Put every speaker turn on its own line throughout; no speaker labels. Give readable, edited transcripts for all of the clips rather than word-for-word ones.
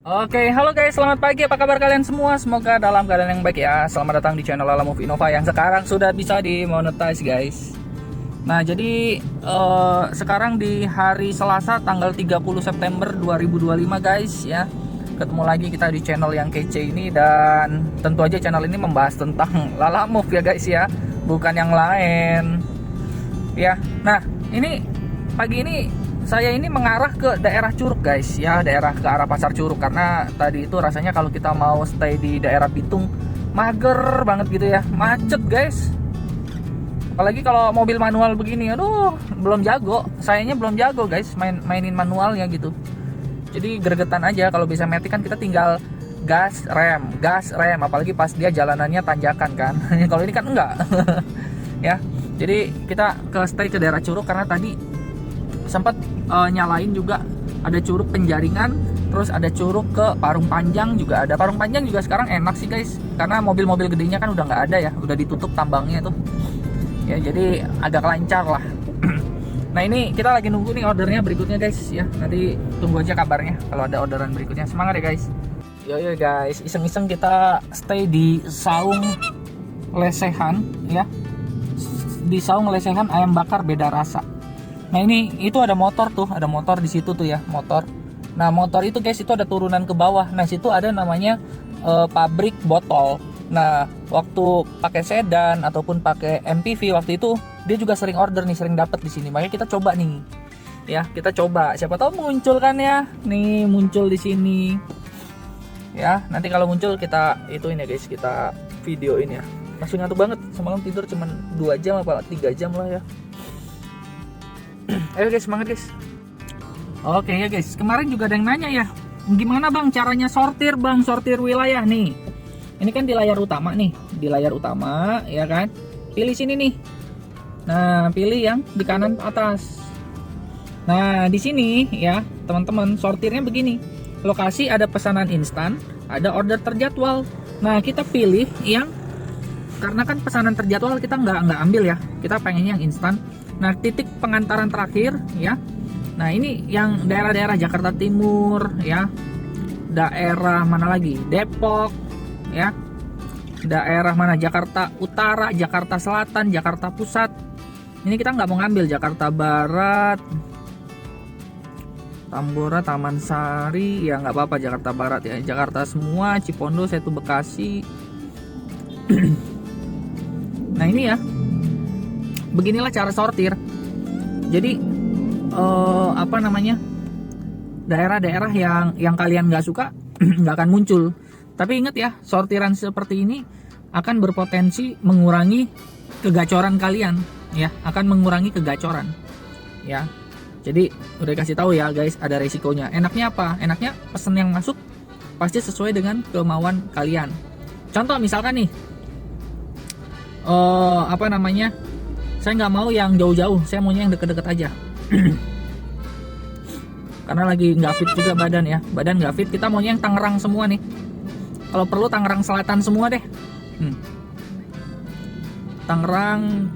Oke, halo guys, selamat pagi. Apa kabar kalian semua? Semoga dalam keadaan yang baik ya. Selamat datang di channel Lala Move Innova yang sekarang sudah bisa dimonetize, guys. Nah, jadi sekarang di hari Selasa tanggal 30 September 2025, guys ya. Ketemu lagi kita di channel yang kece ini, dan tentu aja channel ini membahas tentang Lala Move ya, guys ya. Bukan yang lain. Ya. Nah, ini pagi ini saya ini mengarah ke daerah Curug, guys ya, daerah ke arah Pasar Curug, karena tadi itu rasanya kalau kita mau stay di daerah Bitung mager banget gitu ya, macet guys. Apalagi kalau mobil manual begini, aduh, belum jago, sayanya belum jago guys mainin manualnya gitu. Jadi gregetan aja. Kalau bisa matic kan kita tinggal gas rem, apalagi pas dia jalanannya tanjakan kan. Kalau ini kan enggak. Ya, jadi kita stay ke daerah Curug karena tadi sempat nyalain juga, ada Curug Penjaringan, terus ada Curug ke Parung Panjang juga ada. Parung Panjang juga sekarang enak sih guys, karena mobil-mobil gedenya kan udah nggak ada ya, udah ditutup tambangnya tuh ya, jadi agak lancar lah. Nah, ini kita lagi nunggu nih ordernya berikutnya guys ya, nanti tunggu aja kabarnya kalau ada orderan berikutnya. Semangat ya guys. Yo guys, iseng-iseng kita stay di Saung Lesehan ya, di Saung Lesehan ayam bakar beda rasa. Nah, ini itu ada motor tuh, ada motor di situ tuh ya, motor. Nah, motor itu guys, itu ada turunan ke bawah. Nah, situ ada namanya pabrik botol. Nah, waktu pakai sedan ataupun pakai MPV waktu itu dia juga sering order nih, sering dapat di sini. Makanya kita coba nih. Ya, kita coba. Siapa tahu muncul kan ya. Nih, muncul di sini. Ya, nanti kalau muncul kita ituin ya guys, kita videoin ya. Langsung ngantuk banget. Semalam tidur cuman 2 jam apa 3 jam lah ya. Ayo guys, semangat guys. Oke ya guys, kemarin juga ada yang nanya ya, gimana bang caranya sortir bang, sortir wilayah nih. Ini kan di layar utama nih, di layar utama ya kan. Pilih sini nih. Nah, pilih yang di kanan atas. Nah, di sini ya teman-teman, sortirnya begini. Lokasi ada pesanan instan, ada order terjadwal. Nah, kita pilih yang, karena kan pesanan terjadwal kita nggak ambil ya, kita pengen yang instan. Nah, titik pengantaran terakhir ya. Nah, ini yang daerah-daerah Jakarta Timur ya. Daerah mana lagi? Depok ya. Daerah mana? Jakarta Utara, Jakarta Selatan, Jakarta Pusat. Ini kita nggak mau ngambil Jakarta Barat, Tambora, Taman Sari, ya nggak apa-apa Jakarta Barat ya. Jakarta semua, Cipondo, Setu Bekasi. Nah, ini ya. Beginilah cara sortir. Jadi apa namanya, daerah-daerah yang kalian nggak suka nggak akan muncul. Tapi ingat ya, sortiran seperti ini akan berpotensi mengurangi kegacoran kalian ya, akan mengurangi kegacoran ya. Jadi udah kasih tahu ya guys, ada resikonya. Enaknya apa? Enaknya pesan yang masuk pasti sesuai dengan kemauan kalian. Contoh misalkan nih, apa namanya, saya nggak mau yang jauh-jauh, saya maunya yang deket-deket aja. Karena lagi nggak fit juga badan ya, badan nggak fit, kita maunya yang Tangerang semua nih. Kalau perlu Tangerang Selatan semua deh. Tangerang,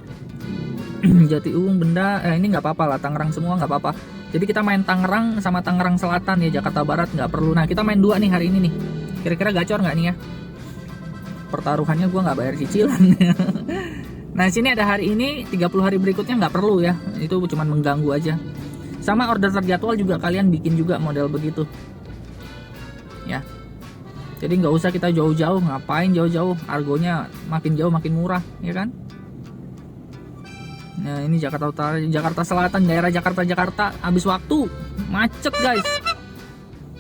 Jatiuung, Benda, ini nggak apa-apa lah, Tangerang semua nggak apa-apa. Jadi kita main Tangerang sama Tangerang Selatan ya, Jakarta Barat nggak perlu. Nah, kita main 2 nih hari ini nih. Kira-kira gacor nggak nih ya? Pertaruhannya gue nggak bayar cicilan. Nah, sini ada hari ini, 30 hari berikutnya nggak perlu ya. Itu cuma mengganggu aja. Sama order terjadwal juga kalian bikin juga model begitu. Ya. Jadi nggak usah kita jauh-jauh, ngapain jauh-jauh? Argonya makin jauh makin murah, ya kan? Nah, ini Jakarta Utara, Jakarta Selatan, daerah Jakarta habis waktu. Macet, guys.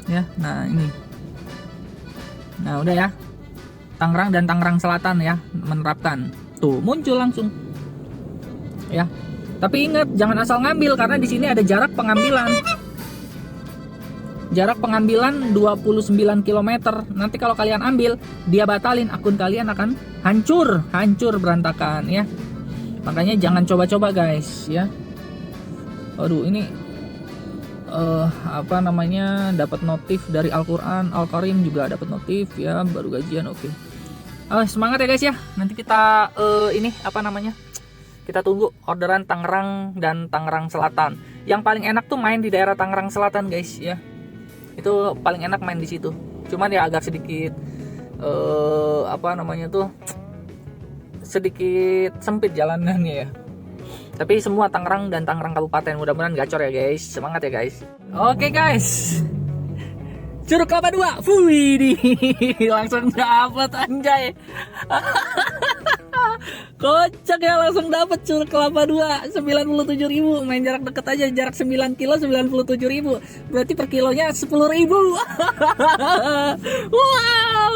Ya, nah ini. Nah, udah ya. Tangerang dan Tangerang Selatan ya menerapkan. Tuh, muncul langsung ya. Tapi ingat, jangan asal ngambil, karena di sini ada jarak pengambilan. Jarak pengambilan 29 km. Nanti kalau kalian ambil, dia batalin, akun kalian akan hancur berantakan ya. Makanya jangan coba-coba guys ya. Aduh, ini apa namanya, dapat notif dari Al-Qur'an, Al-Karim juga dapat notif ya, baru gajian. Oke. Semangat ya guys ya. Nanti kita ini apa namanya, kita tunggu orderan Tangerang dan Tangerang Selatan. Yang paling enak tuh main di daerah Tangerang Selatan guys ya. Itu Itu paling enak main di situ. Cuman ya agak sedikit apa namanya tuh, sedikit sempit jalanannya ya. Tapi semua Tangerang dan Tangerang Kabupaten, mudah-mudahan gacor ya guys. Semangat ya guys. Oke guys, Curug Kelapa 2. Wih, langsung dapat anjay. Kocak ya, langsung dapat Curug Kelapa 2 97.000. Main jarak deket aja, jarak 9 kilo 97.000. Berarti per kilonya 10.000. Wow.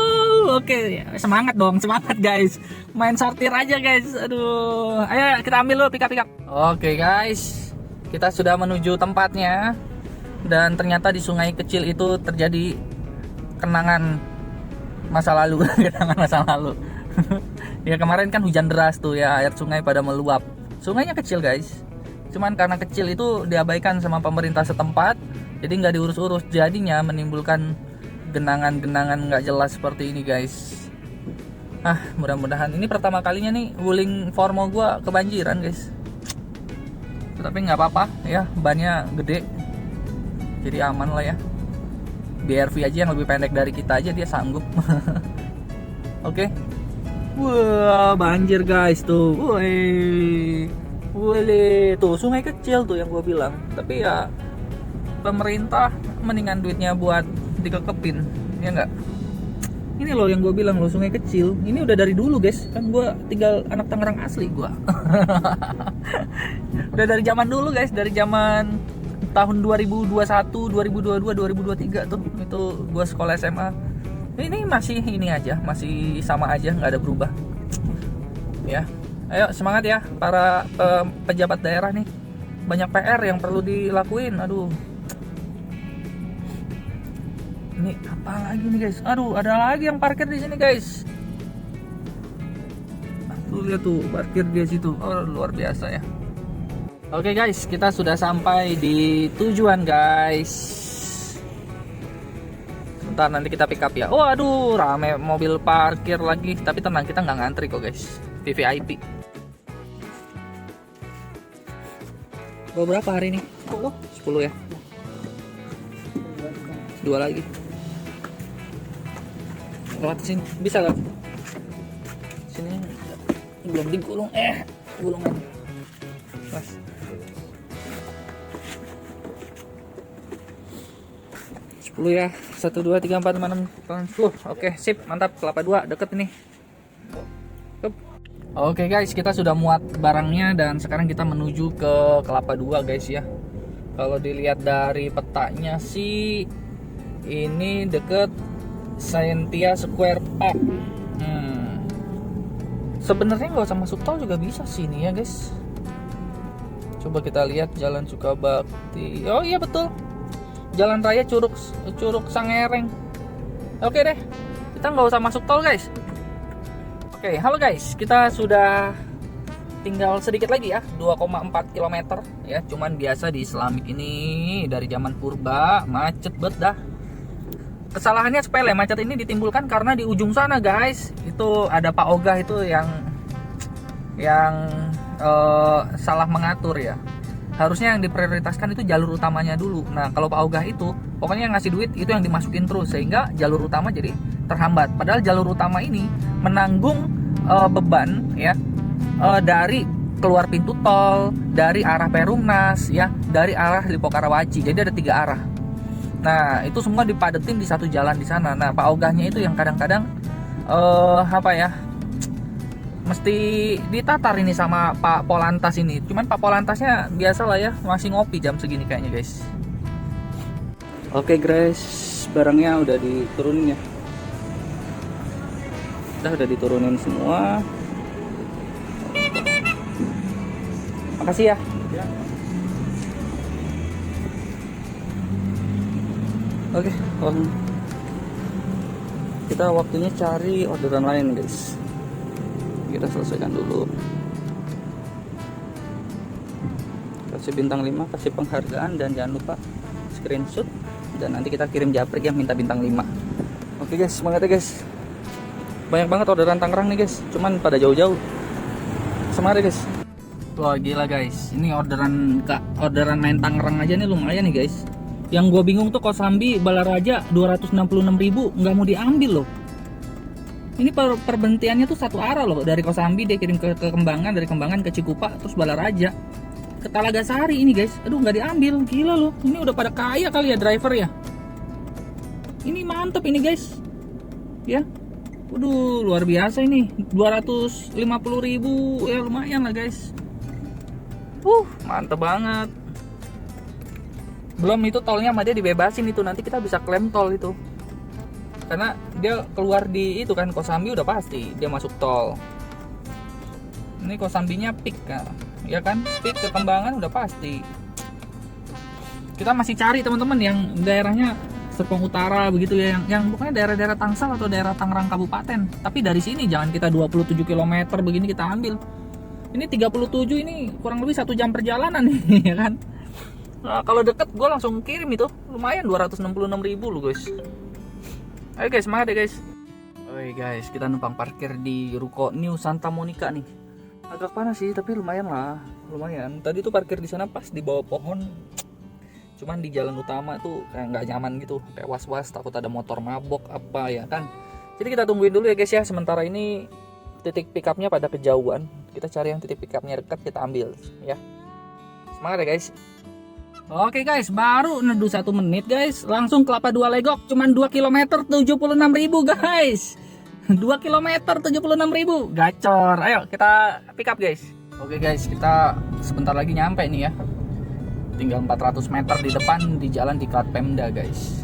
Oke, semangat dong, semangat guys. Main sortir aja guys. Aduh, ayo kita ambil dulu pick up. Oke guys, kita sudah menuju tempatnya. Dan ternyata di sungai kecil itu terjadi kenangan masa lalu. Kenangan masa lalu. Ya kemarin kan hujan deras tuh ya, air sungai pada meluap. Sungainya kecil guys, cuman karena kecil itu diabaikan sama pemerintah setempat, jadi nggak diurus-urus, jadinya menimbulkan genangan-genangan nggak jelas seperti ini guys. Mudah-mudahan ini pertama kalinya nih Wuling Formo gua kebanjiran guys. Tapi nggak apa-apa ya, bannya gede, jadi aman lah ya. BRV aja yang lebih pendek dari kita aja dia sanggup. Oke. Wah, banjir guys tuh. Woi. Boleh tuh, sungai kecil tuh yang gue bilang. Tapi ya pemerintah mendingan duitnya buat dikekepin, ya enggak? Ini loh yang gue bilang loh, sungai kecil. Ini udah dari dulu guys. Kan gue tinggal anak Tangerang asli gue. Udah dari zaman dulu guys, dari zaman tahun 2021, 2022, 2023 tuh. Itu gue sekolah SMA. Ini masih ini aja, masih sama aja, nggak ada berubah ya. Ayo semangat ya para pejabat daerah nih, banyak PR yang perlu dilakuin. Aduh, ini apa lagi nih guys? Aduh, ada lagi yang parkir di sini guys. Tuh lihat tuh, parkir di situ. Oh, luar biasa ya. Oke guys, kita sudah sampai di tujuan guys. Ntar nanti kita pick up ya. Waduh, rame mobil parkir lagi. Tapi tenang, kita nggak ngantri kok guys. VVIP. Berapa hari ini? 10 ya. 2 lagi. Lewat sini bisa nggak? Sini belum digulung. Gulungan. Pas. Ya, 1, 2, 3, 4, 5, 6, 10. Oke, sip, mantap. Kelapa 2 deket nih. Oke guys, kita sudah muat barangnya dan sekarang kita menuju ke Kelapa 2 guys ya. Kalau dilihat dari petanya sih, ini deket Scientia Square Park. Sebenarnya nggak usah masuk tol juga bisa sih ini ya guys. Coba kita lihat Jalan Sukabakti. Oh iya betul, Jalan Raya Curug Sangereng. Oke deh, kita nggak usah masuk tol guys. Oke, halo guys, kita sudah tinggal sedikit lagi ya, 2,4 km ya. Cuman biasa di Islamik ini dari zaman purba macet banget dah. Kesalahannya sepele, macet ini ditimbulkan karena di ujung sana guys, itu ada Pak Ogah itu yang salah mengatur ya. Harusnya yang diprioritaskan itu jalur utamanya dulu. Nah kalau Pak Ogah itu pokoknya yang ngasih duit itu yang dimasukin terus, sehingga jalur utama jadi terhambat. Padahal jalur utama ini menanggung beban ya, dari keluar pintu tol, dari arah Perumnas ya, dari arah Lipo Karawaci. Jadi ada 3 arah. Nah itu semua dipadetin di satu jalan di sana. Nah Pak Ogahnya itu yang kadang-kadang mesti ditatar ini sama Pak Polantas ini. Cuman Pak Polantasnya biasa lah ya, masih ngopi jam segini kayaknya guys. Oke guys, barangnya udah diturunin ya. Udah diturunin semua. Makasih ya. Oke, kita waktunya cari orderan lain guys. Kita selesaikan dulu. Kasih bintang 5, kasih penghargaan, dan jangan lupa screenshot, dan nanti kita kirim japrik yang minta bintang 5. Oke guys, semangat ya guys. Banyak banget orderan Tangerang nih guys, cuman pada jauh-jauh. Semangat ya guys. Wah gila guys, ini orderan main Tangerang aja nih lumayan nih guys. Yang gue bingung tuh Kosambi Balaraja 266.000 nggak mau diambil loh. Ini perbentiannya tuh satu arah loh, dari Kosambi dia kirim ke Kembangan, dari Kembangan ke Cikupa, terus Balaraja ke Talaga Sari ini guys. Aduh nggak diambil, gila loh. Ini udah pada kaya kali ya driver ya. Ini mantep ini guys, ya. Waduh luar biasa ini, 250.000 ya, lumayan lah guys. Mantep banget. Belum itu tolnya sama dia dibebasin itu, nanti kita bisa klaim tol itu. Karena dia keluar di itu kan, Kosambi udah pasti dia masuk tol. Ini Kosambinya peak kan, ya kan, peak ke Kembangan udah pasti. Kita masih cari teman-teman yang daerahnya Serpong Utara begitu ya, yang pokoknya daerah-daerah Tangsel atau daerah Tangerang Kabupaten. Tapi dari sini jangan kita 27 km begini kita ambil. Ini 37, ini kurang lebih 1 jam perjalanan nih ya kan. Nah, kalau deket gue langsung kirim itu, lumayan 266.000 loh guys. Ayo guys, semangat ya guys. Oke guys, kita numpang parkir di Ruko New Santa Monica nih. Agak panas sih, tapi lumayan lah, lumayan. Tadi tuh parkir di sana pas di bawah pohon. Cuman di jalan utama tuh kayak nggak nyaman gitu, kayak was-was, takut ada motor mabok apa ya kan. Jadi kita tungguin dulu ya guys ya. Sementara ini titik pick up-nya pada kejauhan. Kita cari yang titik pick up-nya dekat, kita ambil ya. Semangat ya guys. Oke guys, baru neduh 1 menit guys, langsung Kelapa 2 Legok, cuman 2 km 76.000 guys. 2 km 76.000, gacor. Ayo kita pick up guys. Oke guys, kita sebentar lagi nyampe nih ya. Tinggal 400 meter di depan, di jalan di Klat Pemda guys.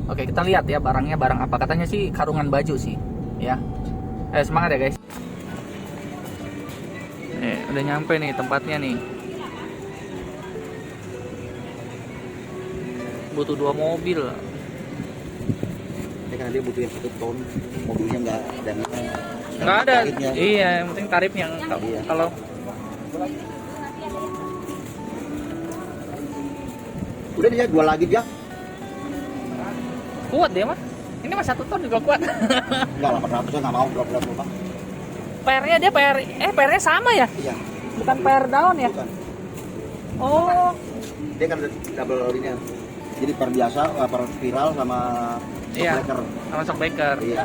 Oke, kita lihat ya barangnya barang apa. Katanya sih karungan baju sih ya. Semangat ya guys. Udah nyampe nih tempatnya nih. Butuh 2 mobil.
Ya kan dia butuhin 1 ton, mobilnya
nggak ada. Iya, yang penting tarifnya.
Iya.
Kalau
udah dia jual lagi dia.
kuat dia mah. Ini mah 1 ton juga kuat.
Enggak, 800 nggak mau berapa Pak.
PR-nya dia PR-nya sama ya?
Iya.
Bukan PR down ya?
Bukan.
Oh.
Dia kan double ini. Jadi per biasa, per spiral sama
Iya.
shockbreaker.
Sama shockbreaker.
Iya.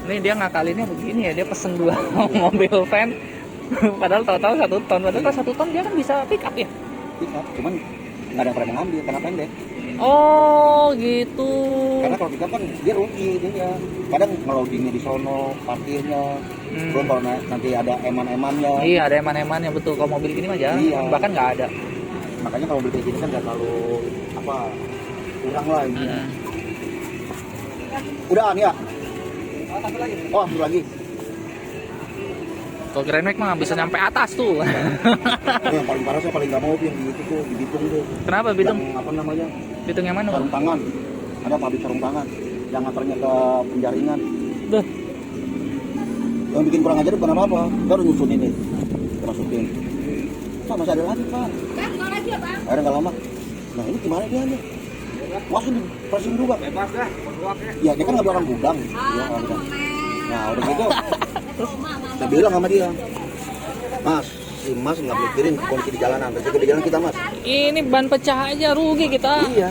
Ini dia ngakalinnya begini ya, dia pesen 2 mobil van. Padahal tahu-tahu 1 ton. Padahal kalau 1 ton dia kan bisa pick up ya?
Pick up, cuman nggak ada yang pernah ngambil karena pendek.
Oh gitu.
Karena kalau pick up kan dia rugi dia. Kadang ngeloadingnya di sono, parkirnya. Belum kalau nanti ada eman-emannya.
Iya, ada eman-emannya betul. Kalau mobil gini mah jarang,
Iya.
bahkan nggak ada.
Makanya kalau mobil kayak gini kan nggak terlalu apa kurang lah ini. Udah nih ya. Oh, satu lagi.
Kalau Grand Max mah bisa nyampe atas tuh.
Yang paling parah saya paling nggak mau yang di itu tuh, di Bitung tuh.
Kenapa Bitung?
Yang apa namanya?
Bitung yang mana?
Sarung tangan. Ada pabrik sarung tangan. Yang nganternya ke penjaringan.
Duh.
Yang bikin kurang ajar bukan apa-apa. Baru nyusun ini. Kita masukin. Pak, masih ada lagi, Pak. Akhirnya nggak lama. Nah, ini gimana dia nih? Masih di pressing juga. Bebas dah, ya dia kan nggak barang gudang. Iya, kan. Nah, udah gitu. Terus saya bilang sama dia, Mas, si Mas nggak boleh kirim kunci di jalanan. Resiko di jalan kita, Mas.
Ini ban pecah aja rugi kita.
Iya.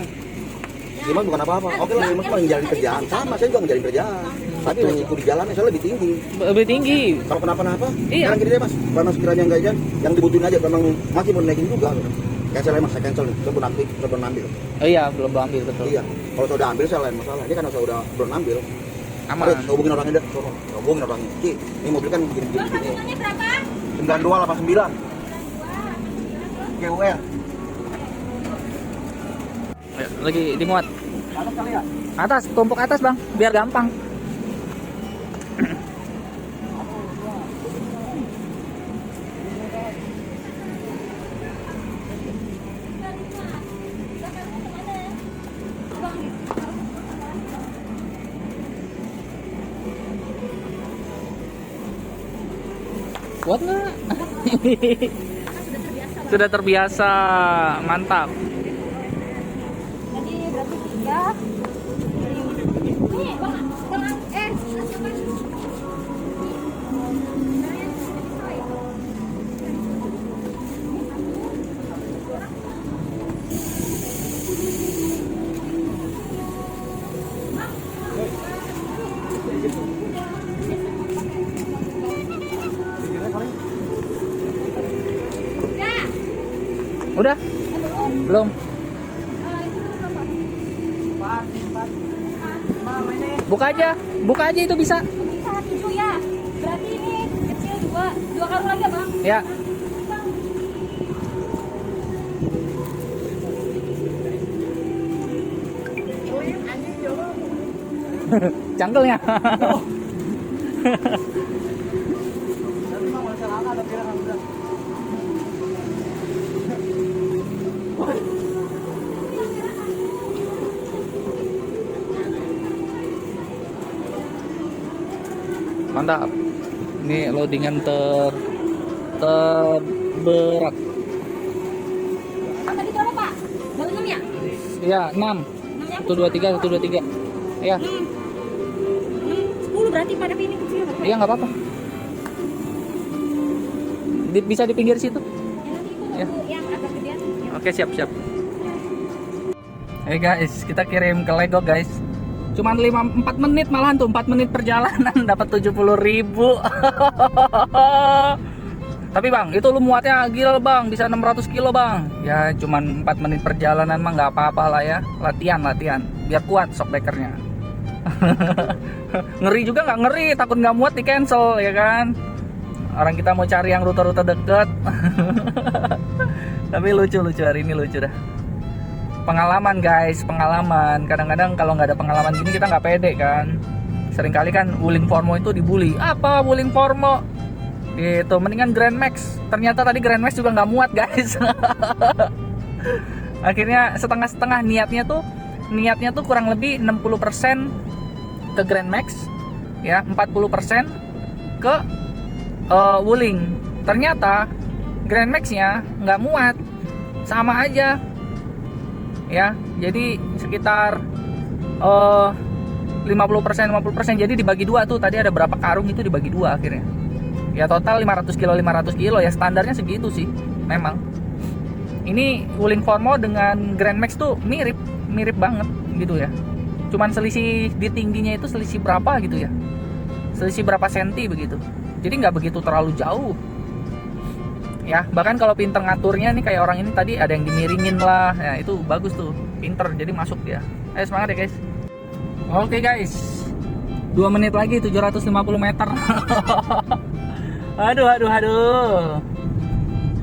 Si Mas bukan apa-apa. Oke lah, si Mas paling jalan kerjaan. Sama, saya juga ngejalin kerjaan. Tapi resiko di jalan saya lebih tinggi.
Lebih tinggi.
Kalau kenapa-napa,
Iya.
Sekarang gini deh Mas, karena sekiranya nggak jalan, yang dibutuhin aja, memang masih mau naikin juga. Cancel ya Mas, saya cancel nih, saya belum ambil.
Oh iya, belum ambil betul.
Iya, kalau saya udah ambil saya lain masalah. Ini kan saya udah belum ambil.
Aman.
Ayo, hubungin orangnya deh, hubungin orangnya. Ki, ini mobil kan gini-gini. 9289. GUR.
Lagi dimuat.
Atas kali ya?
Atas, tumpuk atas bang, biar gampang. Kuat nggak? Sudah terbiasa, mantap.
Jadi berarti 3. Nih, Bang,
Udah? Belum? Buka aja itu bisa.
Bisa 7 ya. Berarti ini kecil 2 karung lagi ya, Bang?
Ya. Cangkelnya. Mantap. Ini loadingan terberat.
Tadi berapa, Pak? Baru 6 ya?
Ya, 6.
6 ya?
123. Ya.
10 berarti pada ini kecil.
Iya, nggak apa-apa. Bisa di pinggir situ.
Ya, nanti itu
Ya.
yang agak gedean. Ya.
Oke, siap. Hey guys, kita kirim ke Lego guys. Cuman 4 menit malahan tuh, 4 menit perjalanan dapat 70.000. Tapi bang, itu lu muatnya gila bang, bisa 600 kilo bang. Ya cuman 4 menit perjalanan mah nggak apa-apa lah ya. Latihan, biar kuat shockbreakernya. Ngeri juga nggak ngeri, takut nggak muat di cancel ya kan. Orang kita mau cari yang rute-rute deket. Tapi lucu hari ini lucu dah. Pengalaman guys, pengalaman. Kadang-kadang kalau nggak ada pengalaman gini kita nggak pede kan. Seringkali kan Wuling Formo itu dibully. Apa Wuling Formo? Gitu, mendingan Grand Max. Ternyata tadi Grand Max juga nggak muat guys. Akhirnya setengah-setengah niatnya tuh kurang lebih 60% ke Grand Max, ya 40% ke Wuling. Ternyata Grand Max-nya nggak muat, sama aja. Ya, jadi sekitar 50%, jadi dibagi dua tuh. Tadi ada berapa karung itu dibagi dua akhirnya. Ya total 500 kilo ya, standarnya segitu sih memang. Ini Wuling Formo dengan Grand Max tuh mirip banget gitu ya. Cuman selisih di tingginya itu selisih berapa gitu ya, selisih berapa senti begitu. Jadi nggak begitu terlalu jauh ya. Bahkan kalau pinter ngaturnya nih, kayak orang ini tadi ada yang dimiringin lah ya, itu bagus tuh, pinter, jadi masuk dia. Ayo semangat ya guys. Oke guys, 2 menit lagi 750 meter. Aduh.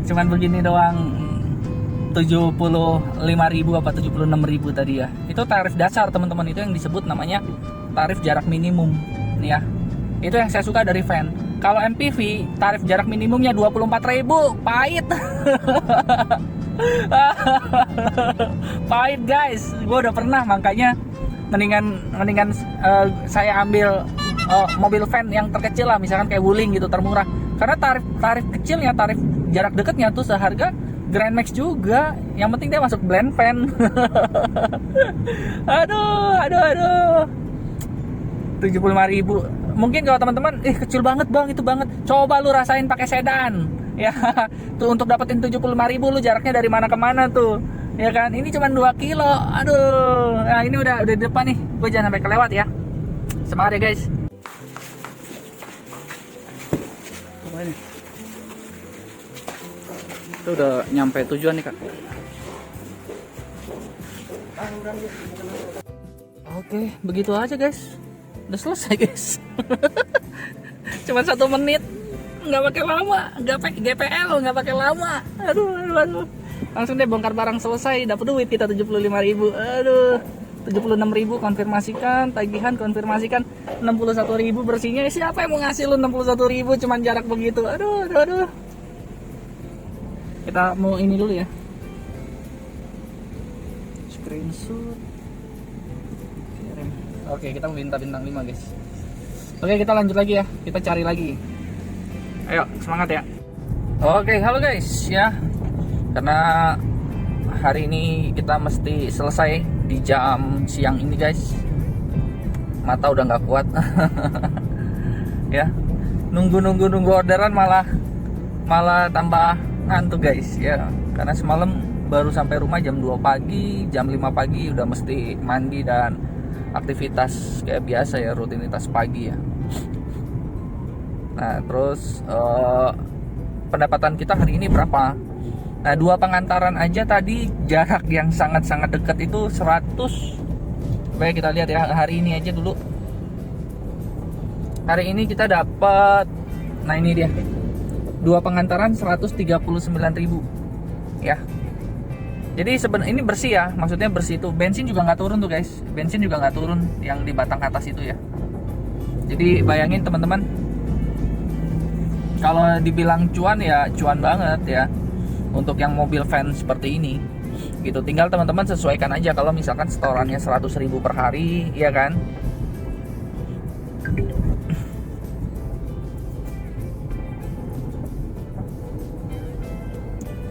Cuman begini doang. 75.000 apa 76.000 tadi ya. Itu tarif dasar teman-teman, itu yang disebut namanya tarif jarak minimum nih ya. Itu yang saya suka dari van. Kalau MPV tarif jarak minimumnya 24.000, pahit. Pahit guys. Gue udah pernah, makanya mendingan saya ambil mobil van yang terkecil lah, misalkan kayak Wuling gitu, termurah. Karena tarif kecilnya, tarif jarak dekatnya tuh seharga Grand Max juga. Yang penting dia masuk blend van. Aduh. 75.000. Mungkin kalau teman-teman, kecil banget bang, itu banget. Coba lu rasain pakai sedan. Ya, tuh untuk dapetin 75.000 lu jaraknya dari mana ke mana tuh. Ya kan, ini cuma 2 kilo. Aduh. Nah, ini udah di depan nih. Gue jangan sampai kelewat ya. Semangat ya guys. Itu udah nyampe tujuan nih kak. Oke, begitu aja guys. Udah selesai guys. Cuman 1 menit, nggak pakai lama, nggak pakai GPL, nggak pakai lama. Aduh. Langsung deh bongkar barang selesai, dapat duit kita 75.000. Aduh. 76.000 konfirmasikan, tagihan konfirmasikan, 61.000 bersihnya. Siapa yang mau ngasih lu 61.000 cuman jarak begitu? Aduh. Kita mau ini dulu ya. Screenshot. Oke, kita minta bintang 5 guys. Oke, kita lanjut lagi ya. Kita cari lagi. Ayo, semangat ya. Oke, halo guys ya. Karena hari ini kita mesti selesai di jam siang ini guys. Mata udah nggak kuat. Ya. Nunggu orderan malah tambah ngantuk guys ya. Karena semalam baru sampai rumah jam 2 pagi, jam 5 pagi udah mesti mandi dan aktivitas kayak biasa ya, rutinitas pagi ya. Nah terus pendapatan kita hari ini berapa? Nah, 2 pengantaran aja tadi jarak yang sangat-sangat dekat itu 100. Baik, kita lihat ya hari ini aja dulu. Hari ini kita dapat, nah ini dia, 2 pengantaran 139.000 ya. Jadi sebenarnya ini bersih ya, maksudnya bersih itu. Bensin juga nggak turun tuh guys, bensin juga nggak turun yang di batang atas itu ya. Jadi bayangin teman-teman, kalau dibilang cuan ya cuan banget ya untuk yang mobil van seperti ini gitu. Tinggal teman-teman sesuaikan aja, kalau misalkan setorannya 100.000 per hari ya kan.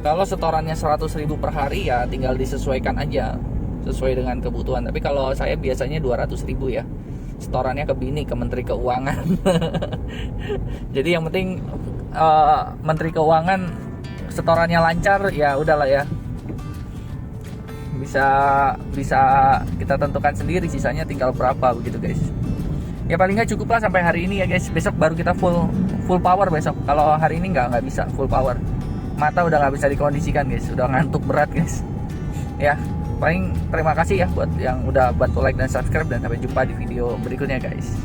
Kalau setorannya 100.000 per hari ya tinggal disesuaikan aja sesuai dengan kebutuhan. Tapi kalau saya biasanya 200.000 ya setorannya ke bini, ke Menteri Keuangan. Jadi yang penting Menteri Keuangan setorannya lancar ya udahlah ya, bisa kita tentukan sendiri sisanya tinggal berapa begitu guys. Ya paling nggak cukup lah sampai hari ini ya guys. Besok baru kita full power besok. Kalau hari ini nggak bisa full power. Mata udah nggak bisa dikondisikan guys, udah ngantuk berat guys. Ya paling terima kasih ya buat yang udah bantu like dan subscribe, dan sampai jumpa di video berikutnya guys.